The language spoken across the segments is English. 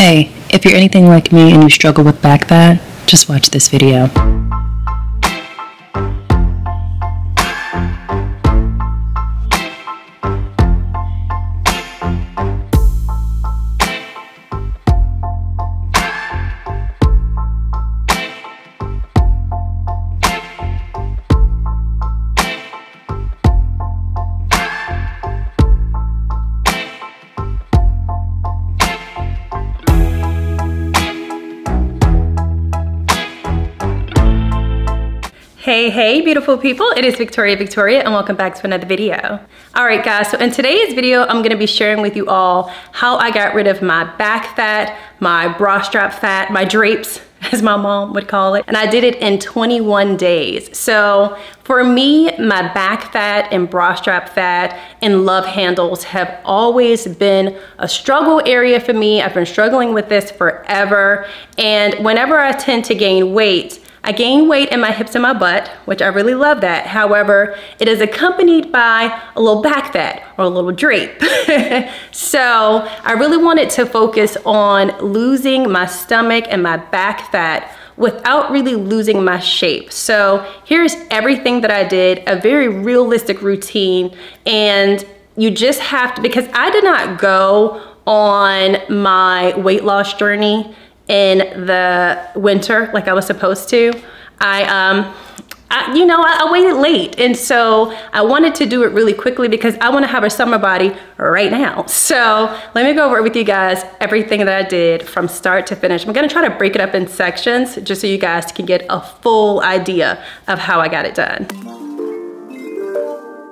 Hey, if you're anything like me and you struggle with back fat, just watch this video. Hey beautiful people, it is Victoria and welcome back to another video. Alright guys, so in today's video I'm going to be sharing with you all how I got rid of my back fat, my bra strap fat, my drapes as my mom would call it, and I did it in 21 days. So for me, my back fat and bra strap fat and love handles have always been a struggle area for me. I've been struggling with this forever, and whenever I tend to gain weight, I gain weight in my hips and my butt, which I really love that. However, it is accompanied by a little back fat or a little drape. So I really wanted to focus on losing my stomach and my back fat without really losing my shape. So here's everything that I did, a very realistic routine. And you just have to, because I did not go on my weight loss journey in the winter like I was supposed to. I waited late, and so I wanted to do it really quickly because I want to have a summer body right now. So let me go over with you guys everything that I did from start to finish. I'm going to try to break it up in sections just so you guys can get a full idea of how I got it done.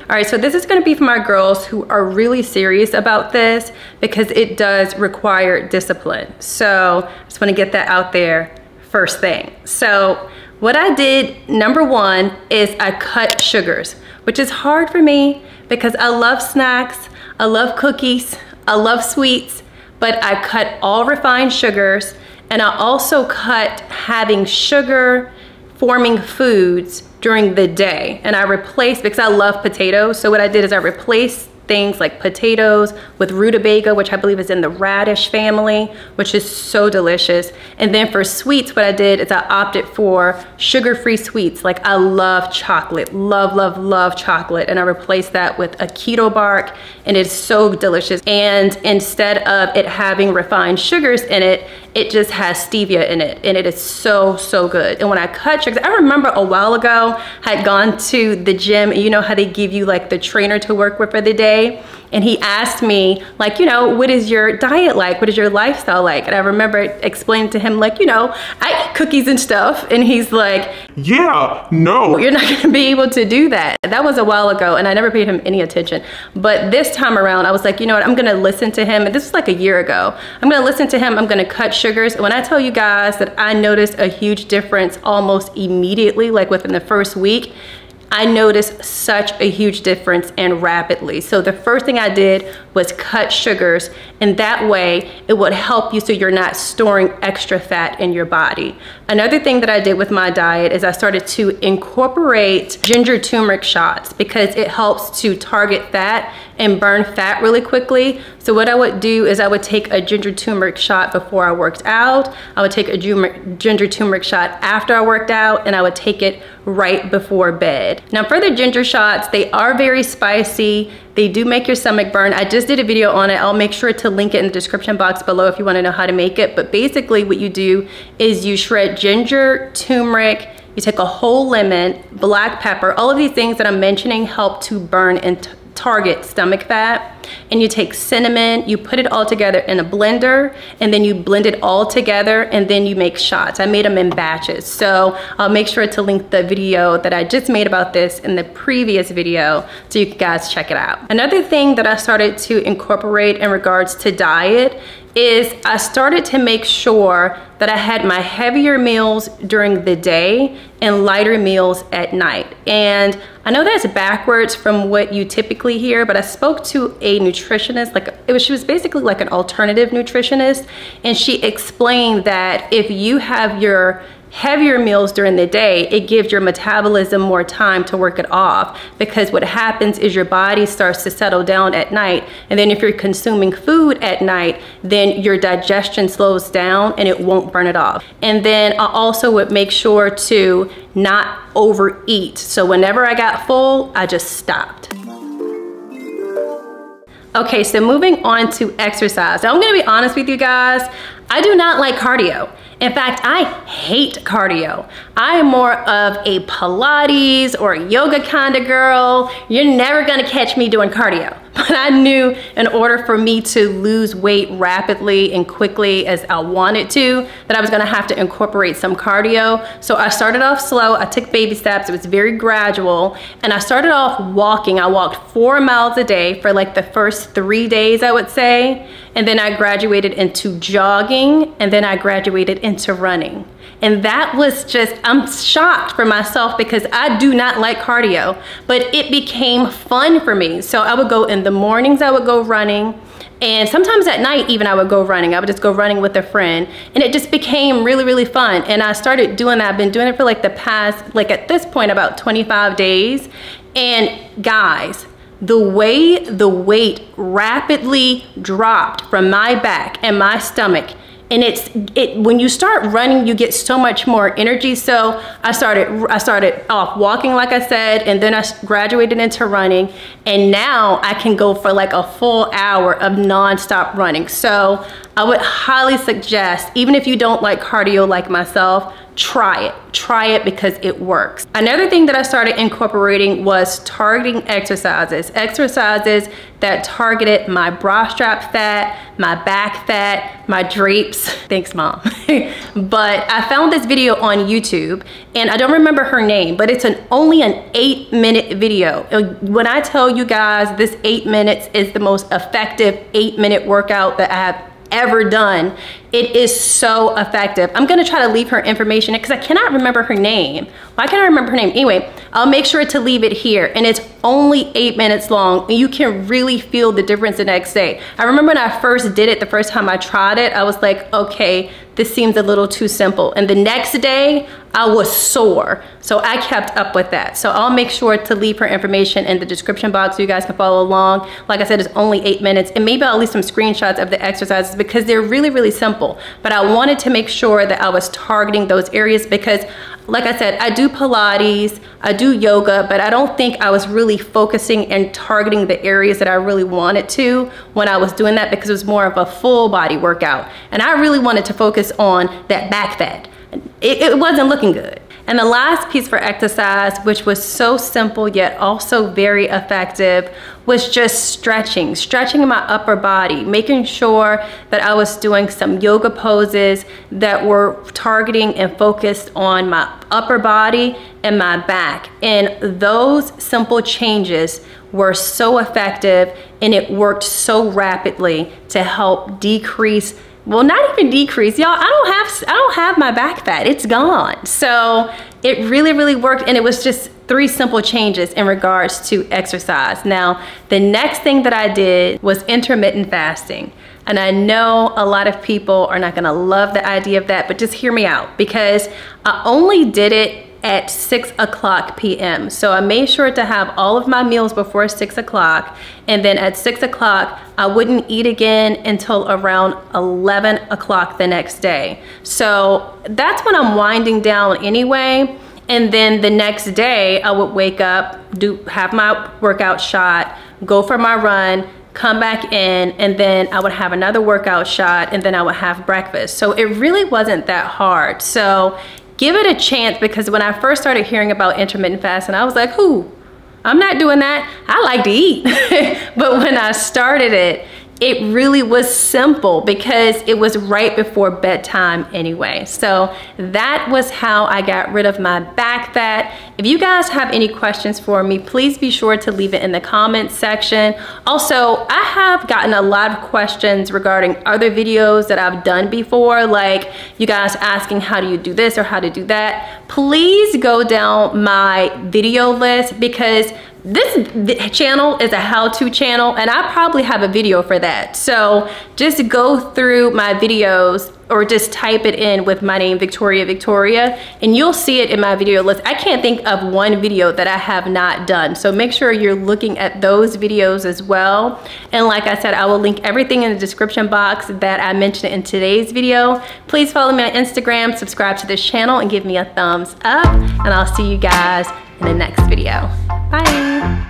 All right, so this is gonna be for my girls who are really serious about this because it does require discipline. So I just wanna get that out there first thing. So what I did, number one, is I cut sugars, which is hard for me because I love snacks, I love cookies, I love sweets, but I cut all refined sugars, and I also cut having sugar forming foods during the day. And I replaced, because I love potatoes, so what I did is I replaced things like potatoes with rutabaga, which I believe is in the radish family, which is so delicious. And then for sweets, what I did is I opted for sugar-free sweets. Like I love chocolate, love chocolate. And I replaced that with a keto bark, and it's so delicious. And instead of it having refined sugars in it, it just has stevia in it, and it is so good. And when I cut sugars, I remember a while ago, I had gone to the gym, and you know how they give you like the trainer to work with for the day? And he asked me, like, you know, what is your diet like? What is your lifestyle like? And I remember explaining to him, like, you know, I eat cookies and stuff. And he's like, yeah, no, you're not gonna be able to do that. That was a while ago, and I never paid him any attention. But this time around, I was like, you know what, I'm gonna listen to him. And this was like a year ago. I'm gonna listen to him, I'm gonna cut sugars. And when I tell you guys that I noticed a huge difference almost immediately, like within the first week, I noticed such a huge difference and rapidly. So the first thing I did was cut sugars, and that way it would help you so you're not storing extra fat in your body. Another thing that I did with my diet is I started to incorporate ginger turmeric shots because it helps to target fat and burn fat really quickly. So what I would do is I would take a ginger turmeric shot before I worked out. I would take a ginger turmeric shot after I worked out, and I would take it right before bed. Now for the ginger shots, they are very spicy. They do make your stomach burn. I just did a video on it. I'll make sure to link it in the description box below if you want to know how to make it. But basically what you do is you shred ginger, turmeric, you take a whole lemon, black pepper. All of these things that I'm mentioning help to burn and target stomach fat. And you take cinnamon, you put it all together in a blender, and then you blend it all together, and then you make shots. I made them in batches. So I'll make sure to link the video that I just made about this in the previous video so you guys check it out. Another thing that I started to incorporate in regards to diet is I started to make sure that I had my heavier meals during the day and lighter meals at night. And I know that's backwards from what you typically hear, but I spoke to a nutritionist, she was basically like an alternative nutritionist, and she explained that if you have your heavier meals during the day, it gives your metabolism more time to work it off, because what happens is your body starts to settle down at night, and then if you're consuming food at night, then your digestion slows down and it won't burn it off. And then I also would make sure to not overeat. So whenever I got full, I just stopped. Okay, so moving on to exercise. Now I'm gonna be honest with you guys, I do not like cardio. In fact, I hate cardio. I am more of a Pilates or a yoga kind of girl. You're never gonna catch me doing cardio. But I knew in order for me to lose weight rapidly and quickly as I wanted to, that I was gonna have to incorporate some cardio. So I started off slow, I took baby steps, it was very gradual, and I started off walking. I walked 4 miles a day for like the first 3 days, I would say. And then I graduated into jogging, and then I graduated into running. And that was just, I'm shocked for myself because I do not like cardio, but it became fun for me. So I would go in the mornings, I would go running, and sometimes at night even I would go running. I would just go running with a friend, and it just became really, really fun. And I started doing that. I've been doing it for like the past, like at this point, about 25 days. And guys, the way the weight rapidly dropped from my back and my stomach, and when you start running, you get so much more energy. So I started off walking, like I said, and then I graduated into running, and now I can go for like a full hour of nonstop running. So I would highly suggest, even if you don't like cardio like myself, try it because it works. Another thing that I started incorporating was targeting exercises that targeted my bra strap fat, my back fat, my drapes. Thanks, Mom. But I found this video on YouTube, and I don't remember her name, but it's only an 8-minute video. When I tell you guys this 8 minutes is the most effective 8-minute workout that I have ever done, it is so effective. I'm gonna try to leave her information because I cannot remember her name. Why can't I remember her name? Anyway, I'll make sure to leave it here, and it's only 8 minutes long, and you can really feel the difference the next day. I remember when I first did it, the first time I tried it, I was like, okay, this seems a little too simple. And the next day, I was sore. So I kept up with that. So I'll make sure to leave her information in the description box so you guys can follow along. Like I said, it's only 8 minutes, and maybe I'll leave some screenshots of the exercises because they're really, really simple. But I wanted to make sure that I was targeting those areas because, like I said, I do Pilates, I do yoga, but I don't think I was really focusing and targeting the areas that I really wanted to when I was doing that, because it was more of a full body workout. And I really wanted to focus on that back fat. It wasn't looking good. And the last piece for exercise, which was so simple yet also very effective, was just stretching in my upper body, making sure that I was doing some yoga poses that were targeting and focused on my upper body and my back. And those simple changes were so effective, and it worked so rapidly to help decrease, well, not even decrease, y'all, I don't have my back fat, it's gone. So it really, really worked, and it was just 3 simple changes in regards to exercise. Now, the next thing that I did was intermittent fasting. And I know a lot of people are not gonna love the idea of that, but just hear me out, because I only did it at 6:00 p.m. So I made sure to have all of my meals before 6 o'clock, and then at 6 o'clock I wouldn't eat again until around 11 o'clock the next day. So that's when I'm winding down anyway. And then the next day I would wake up, have my workout shot, go for my run, come back in, and then I would have another workout shot, and then I would have breakfast. So it really wasn't that hard. So give it a chance, because when I first started hearing about intermittent fasting, I was like, I'm not doing that. I like to eat. But when I started it, it really was simple because it was right before bedtime anyway. So that was how I got rid of my back fat. If you guys have any questions for me, please be sure to leave it in the comments section. Also, I have gotten a lot of questions regarding other videos that I've done before, like you guys asking how do you do this or how to do that. Please go down my video list, because this channel is a how-to channel, and I probably have a video for that. So just go through my videos or just type it in with my name, Victoria, and you'll see it in my video list. I can't think of one video that I have not done. So make sure you're looking at those videos as well. And like I said, I will link everything in the description box that I mentioned in today's video. Please follow me on Instagram, subscribe to this channel, and give me a thumbs up. And I'll see you guys in the next video. Bye.